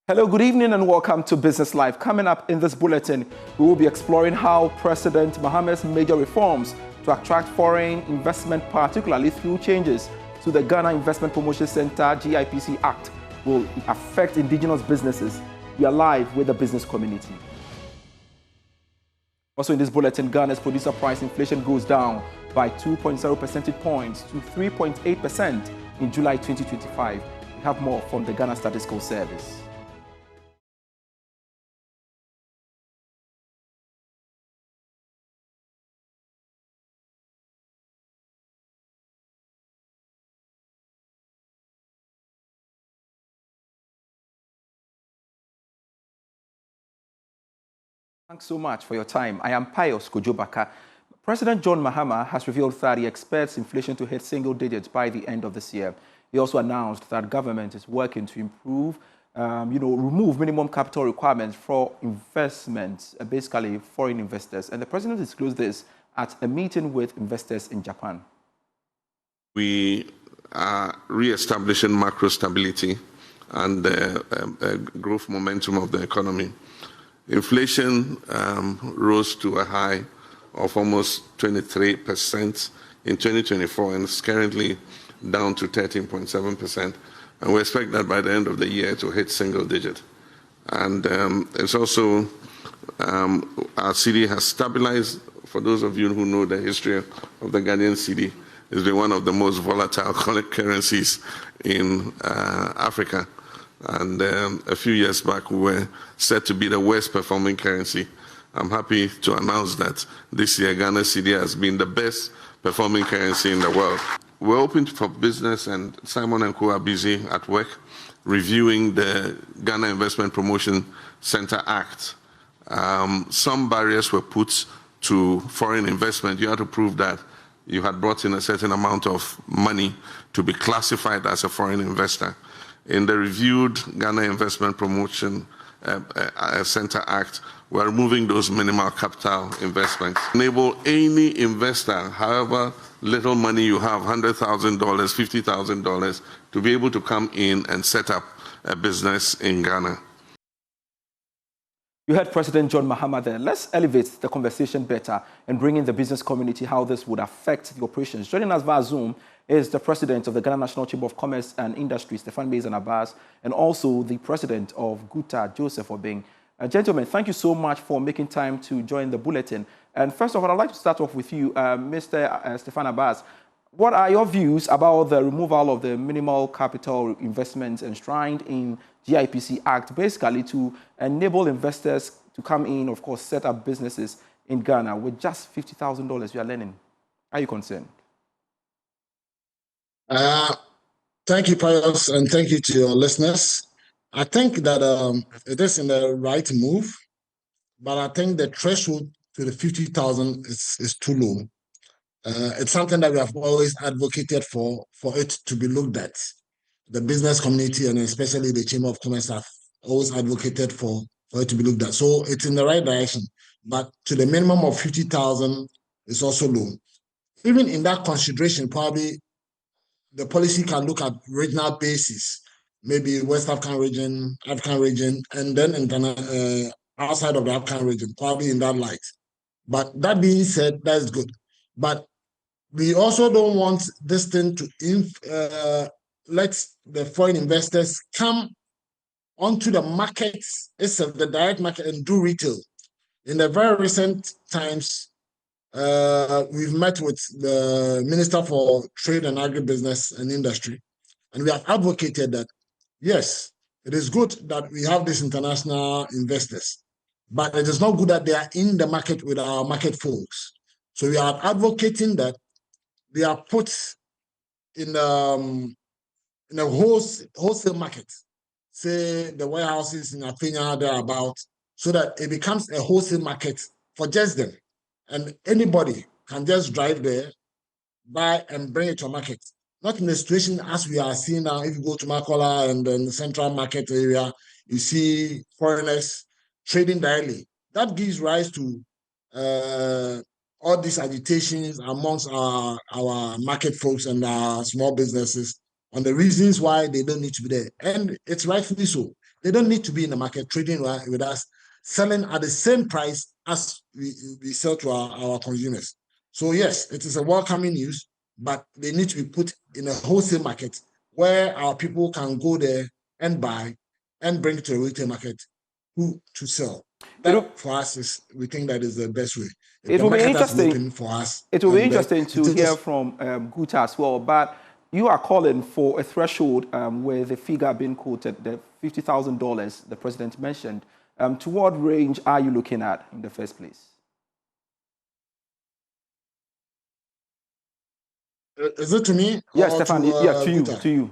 Hello, good evening and welcome to Business Live. Coming up in this bulletin, we will be exploring how President Mahama's major reforms to attract foreign investment, particularly through changes to the Ghana Investment Promotion Center GIPC Act, will affect indigenous businesses. We are live with the business community. Also in this bulletin, Ghana's producer price inflation goes down by 2.0 percentage points to 3.8% in July 2025. We have more from the Ghana Statistical Service. Thanks so much for your time. I am Pius Kojobaka. President John Mahama has revealed that he expects inflation to hit single digits by the end of this year. He also announced that government is working to improve, remove minimum capital requirements for investments, basically foreign investors. And the president disclosed this at a meeting with investors in Japan. We are re-establishing macro stability and growth momentum of the economy. Inflation rose to a high of almost 23% in 2024 and is currently down to 13.7%. And we expect that by the end of the year to hit single digit. And it's also, our cedi has stabilized. For those of you who know the history of the Ghanaian cedi, it's been one of the most volatile currencies in Africa. And a few years back, we were said to be the worst performing currency. I'm happy to announce that this year, Ghana cedi has been the best performing currency in the world. We're open for business, and Simon and Co are busy at work reviewing the Ghana Investment Promotion Center Act. Some barriers were put to foreign investment. You had to prove that you had brought in a certain amount of money to be classified as a foreign investor. In the reviewed Ghana Investment Promotion Center Act, we're removing those minimal capital investments. Enable any investor, however little money you have, $100,000, $50,000, to be able to come in and set up a business in Ghana. You heard President John Mahama there. Let's elevate the conversation better and bring in the business community, how this would affect the operations. Joining us via Zoom is the president of the Ghana National Chamber of Commerce and Industry, Stefan Mezan Abbas, and also the president of GUTA, Joseph Forbing. Gentlemen, thank you so much for making time to join the bulletin. And first of all, I'd like to start off with you, Mr. Stefan Abbas. What are your views about the removal of the minimal capital investments enshrined in GIPC Act, basically to enable investors to come in, of course, set up businesses in Ghana with just $50,000 we are learning? Are you concerned? Thank you, Pius, and thank you to your listeners. I think that it is in the right move, but I think the threshold to the 50,000 is too low. It's something that we have always advocated for it to be looked at. The business community and especially the Chamber of Commerce have always advocated for it to be looked at. So it's in the right direction, but to the minimum of 50,000 is also low. Even in that consideration, probably the policy can look at regional basis, maybe West African region, and then in Ghana, outside of the African region, probably in that light. But that being said, that's good. But we also don't want this thing to let the foreign investors come onto the markets, itself, the direct market, and do retail. In the very recent times, we've met with the Minister for Trade and Agribusiness and Industry, and we have advocated that, yes, it is good that we have these international investors, but it is not good that they are in the market with our market folks. So we are advocating that they are put in a wholesale market, say the warehouses in Athena, thereabout, so that it becomes a wholesale market for just them. And anybody can just drive there, buy, and bring it to a market. Not in a situation as we are seeing now. If you go to Makola and then the central market area, you see foreigners trading directly. That gives rise to all these agitations amongst our market folks and our small businesses on the reasons why they don't need to be there. And it's rightfully so. They don't need to be in the market trading with us, selling at the same price as we sell to our consumers. So yes, it is a welcoming news, but they need to be put in a wholesale market where our people can go there and buy and bring to the retail market to sell. That for us we think that is the best way. If it the will be market has to be interesting. open for us, It will be and interesting to hear from Guta as well. But you are calling for a threshold where the figure being quoted, the $50,000 the president mentioned. To what range are you looking at in the first place? Is it to me? Yes, or Stefan. to, Yeah, to you. Guta? To you.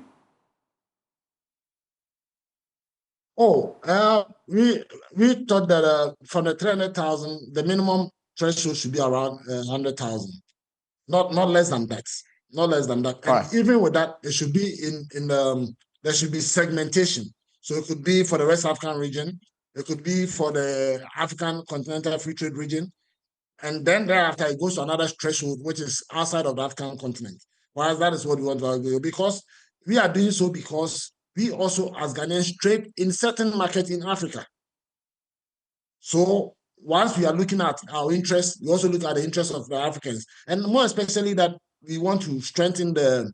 We thought that from the 300,000, the minimum threshold should be around 100,000, not less than that, not less than that. And even with that, it should be there should be segmentation. So it could be for the West African region, it could be for the African Continental Free Trade region, and then thereafter it goes to another threshold which is outside of the African continent. Whereas that is what we want to do, because we are doing so because we also, as Ghanaians, trade in certain markets in Africa. So once we are looking at our interests, we also look at the interests of the Africans, and more especially that we want to strengthen the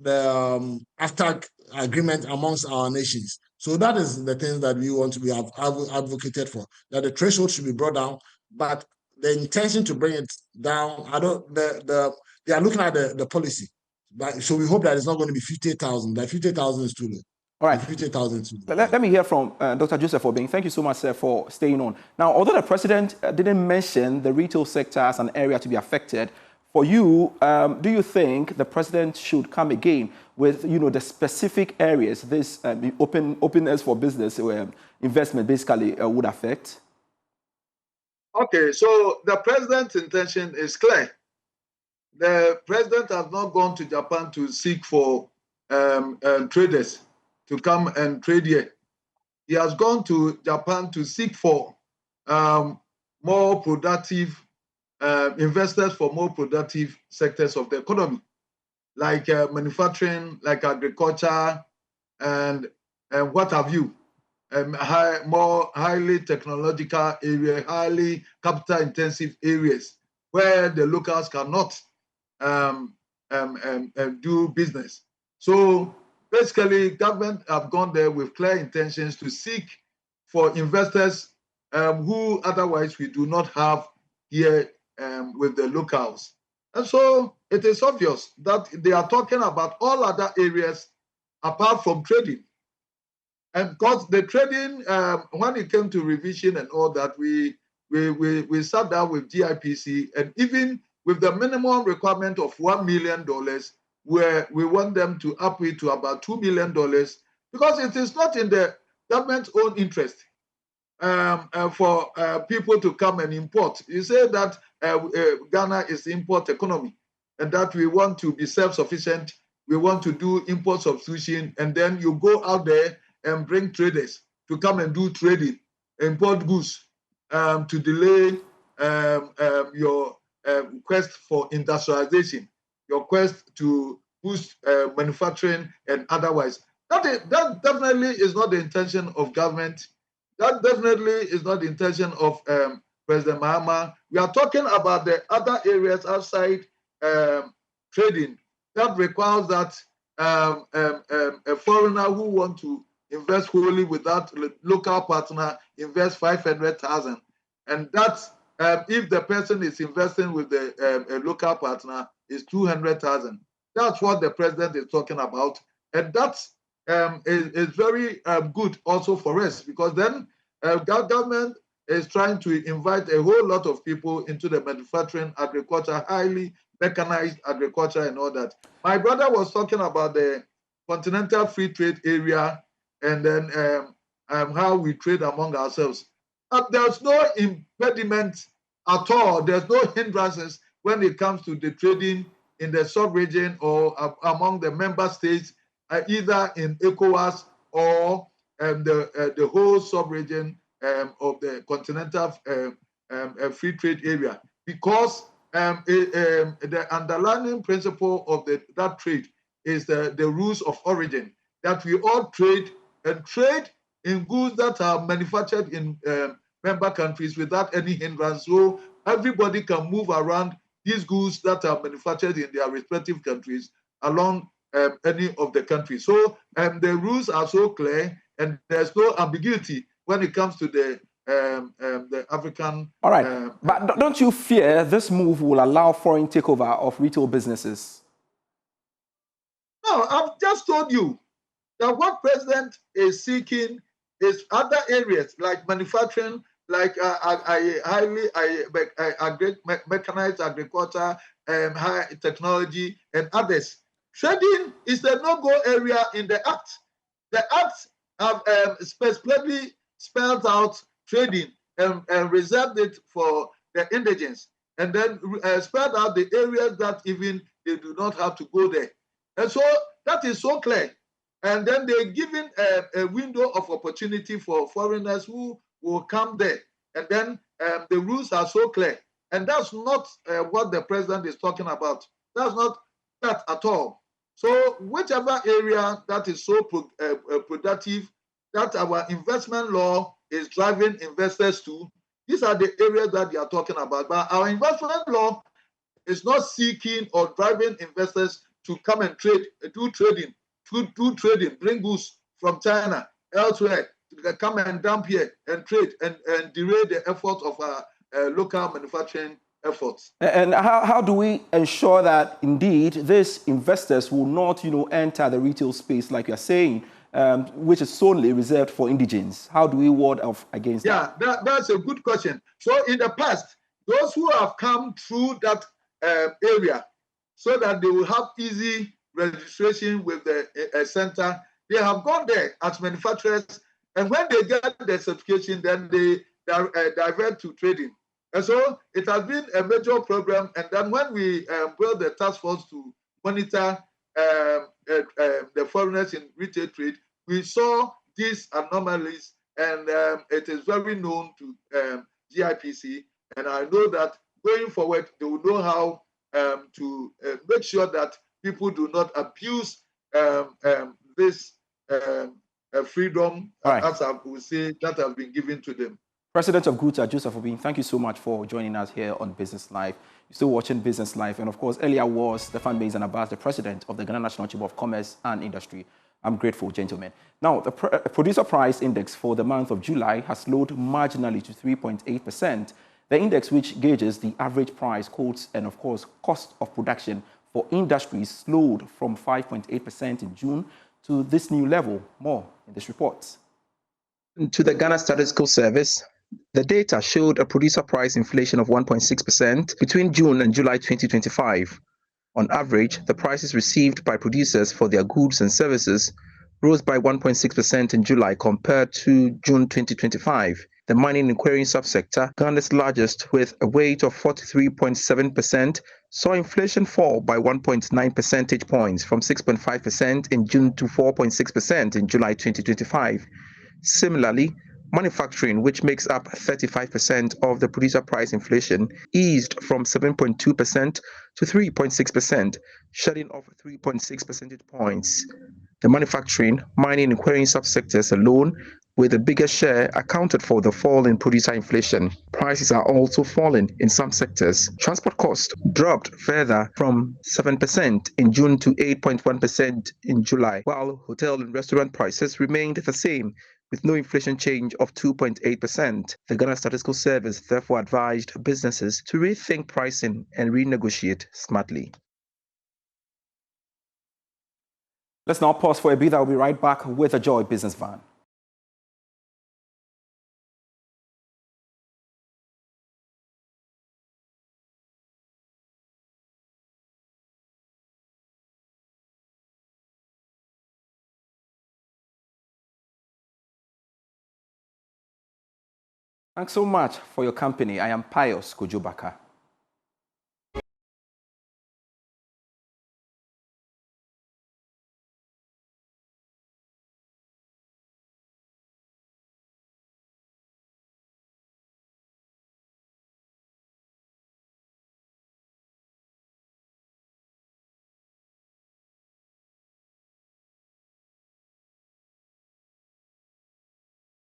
AFTAC agreement amongst our nations. So that is the things that we want to be advocated for, that the threshold should be brought down, but the intention to bring it down, they are looking at the policy. But so we hope that it's not going to be 50,000. That 50,000 is too low. All right. 50,000 is too low. Let me hear from Dr. Joseph Forbing. Thank you so much, sir, for staying on. Now, although the president didn't mention the retail sector as an area to be affected, for you, do you think the president should come again with, the specific areas this openness for business investment basically would affect? Okay, so the president's intention is clear. The president has not gone to Japan to seek for traders to come and trade here. He has gone to Japan to seek for more productive investors for more productive sectors of the economy, like manufacturing, like agriculture, and what have you. More highly technological area, highly capital-intensive areas where the locals cannot do business. So basically, government have gone there with clear intentions to seek for investors who otherwise we do not have here with the locals. And so it is obvious that they are talking about all other areas apart from trading. And because the trading, when it came to revision and all that, we sat down with GIPC, and even with the minimum requirement of $1 million, where we want them to up it to about $2 million, because it is not in the government's own interest for people to come and import. You say that Ghana is the import economy, and that we want to be self-sufficient, we want to do import substitution, and then you go out there and bring traders to come and do trading, import goods, to delay your quest for industrialization, your quest to boost manufacturing and otherwise. That definitely is not the intention of government. That definitely is not the intention of President Mahama. We are talking about the other areas outside trading that requires that a foreigner who wants to invest wholly without local partner invest 500,000, and that's if the person is investing with a local partner is 200,000. That's what the president is talking about, and that's is very good also for us, because then government is trying to invite a whole lot of people into the manufacturing, agriculture, highly mechanized agriculture and all that. My brother was talking about the Continental Free Trade Area, and then how we trade among ourselves. There's no impediment at all. There's no hindrances when it comes to the trading in the sub-region or among the member states, either in ECOWAS or the whole sub-region of the Continental Free Trade Area, because the underlying principle of that trade is the rules of origin, that we all trade, and trade in goods that are manufactured in member countries without any hindrance. So everybody can move around these goods that are manufactured in their respective countries along any of the countries. So the rules are so clear, and there's no ambiguity when it comes to the African. All right, but don't you fear this move will allow foreign takeover of retail businesses? No, I've just told you that what president is seeking is other areas like manufacturing, like mechanized agriculture, high technology, and others. Trading is a no-go area in the Act. The Act have specifically spelled out trading and reserved it for the indigents, and then spelled out the areas that even they do not have to go there. And so that is so clear. And then they're giving a window of opportunity for foreigners who will come there. And then the rules are so clear. And that's not what the president is talking about. That's not that at all. So whichever area that is so productive, that our investment law is driving investors to, these are the areas that they are talking about. But our investment law is not seeking or driving investors to come and trade, do trading, bring goods from China, elsewhere, to come and dump here and trade and derail the effort of our local manufacturing efforts. And how do we ensure that indeed these investors will not, enter the retail space like you're saying, which is solely reserved for indigents? How do we ward off against that? Yeah, that's a good question. So in the past, those who have come through that area, so that they will have easy registration with the center, they have gone there as manufacturers, and when they get the certification, then they divert to trading. And so it has been a major program. And then when we built the task force to monitor the foreigners in retail trade, we saw these anomalies, and it is very known to GIPC. And I know that going forward, they will know how to make sure that people do not abuse this freedom, right, as I would say, that has been given to them. President of GUTA, Joseph Forbing, thank you so much for joining us here on Business Live. You're still watching Business Live. And of course, earlier was Stefan Abbas, the president of the Ghana National Chamber of Commerce and Industry. I'm grateful, gentlemen. Now, the producer price index for the month of July has slowed marginally to 3.8%. The index, which gauges the average price, quotes, and of course, cost of production for industries, slowed from 5.8% in June to this new level. More in this report. To the Ghana Statistical Service, the data showed a producer price inflation of 1.6% between June and July 2025. On average, the prices received by producers for their goods and services rose by 1.6% in July compared to June 2025. The mining and quarrying subsector, Ghana's largest with a weight of 43.7%, saw inflation fall by 1.9 percentage points from 6.5% in June to 4.6% in July 2025. Similarly, manufacturing, which makes up 35% of the producer price inflation, eased from 7.2% to 3.6%, shedding off 3.6 percentage points. The manufacturing, mining, and quarrying subsectors alone, with the biggest share, accounted for the fall in producer inflation. Prices are also falling in some sectors. Transport costs dropped further from 7% in June to 8.1% in July, while hotel and restaurant prices remained the same, with no inflation change of 2.8%. The Ghana Statistical Service therefore advised businesses to rethink pricing and renegotiate smartly. Let's now pause for a bit. I'll be right back with a Joy Business Van. Thanks so much for your company. I am Pius Kojobaka.